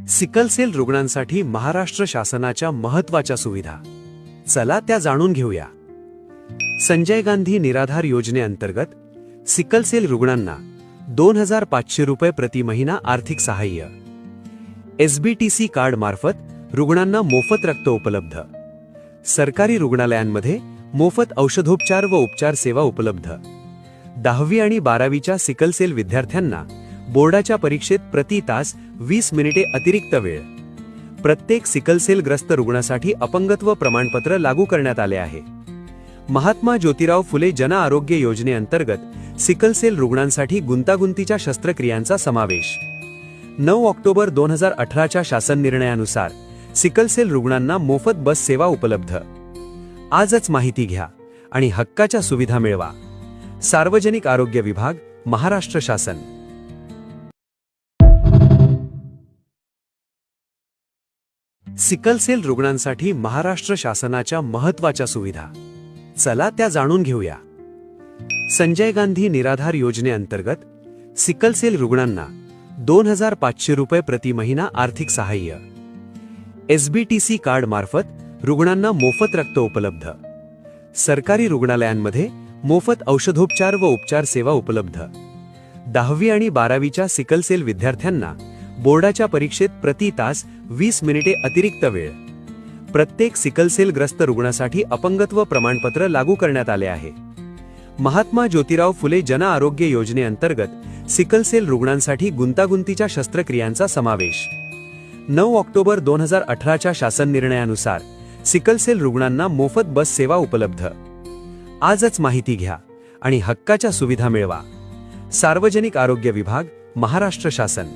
Sickle sale रुग्णांसाठी महाराष्ट्र शासनाच्या महत्त्वाच्या सुविधा, चला त्या जाणून घेऊया. संजय गांधी निराधार योजनेअंतर्गत सिकल सेल रुग्णांना 2500 रुपये प्रति महिना आर्थिक सहाय्य. SBTC कार्ड मार्फत रुग्णांना मोफत रक्त उपलब्ध. सरकारी रुग्णालयांमध्ये मोफत औषधोपचार व उपचार सेवा उपलब्ध. 10वी आणि 12वीच्या सिकल सेल विद्यार्थ्यांना बोर्डाच्या परीक्षेत प्रति तास 20 मिनिटे अतिरिक्त वेळ. प्रत्येक सिकल सेल ग्रस्त रुग्णासाठी अपंगत्व प्रमाणपत्र लागू करण्यात आले आहे. महात्मा ज्योतिराव फुले जन आरोग्य योजनेअंतर्गत सिकल सेल रुग्णांसाठी गुंतागुंतीच्या शस्त्रक्रियांचा समावेश. 9 ऑक्टोबर 2018च्या शासन निर्णयानुसार सिकल सेल रुग्णांना मोफत बस सेवा उपलब्ध. आजच माहिती घ्या आणि हक्काच्या सुविधा मिळवा. सार्वजनिक आरोग्य विभाग, महाराष्ट्र शासन. सिकल सेल रुग्णांसाठी महाराष्ट्र शासनाच्या महत्त्वाच्या सुविधा, चला त्या जाणून घेऊया. संजय गांधी निराधार योजनेअंतर्गत सिकल सेल रुग्णांना 2500 रुपये प्रति महिना आर्थिक सहाय्य. SBTC कार्ड मार्फत रुग्णांना मोफत रक्त उपलब्ध. सरकारी रुग्णालयांमध्ये मोफत औषधोपचार व उपचार सेवा उपलब्ध. 10वी आणि 12वीच्या सिकल सेल विद्यार्थ्यांना बोर्डाच्या परीक्षेत प्रति तास 20 मिनिटे अतिरिक्त वेळ. प्रत्येक सिकल सेल ग्रस्त रुग्णासाठी अपंगत्व प्रमाणपत्र लागू करण्यात आले आहे. महात्मा ज्योतिराव फुले जन आरोग्य योजनेअंतर्गत सिकल सेल रुग्णांसाठी गुंतागुंतीच्या शस्त्रक्रियांचा समावेश. 9 ऑक्टोबर 2018च्या शासन निर्णयानुसार सिकल सेल रुग्णांना मोफत बस सेवा उपलब्ध. आजच माहिती घ्या आणि हक्काच्या सुविधा मिळवा. सार्वजनिक आरोग्य विभाग, महाराष्ट्र शासन.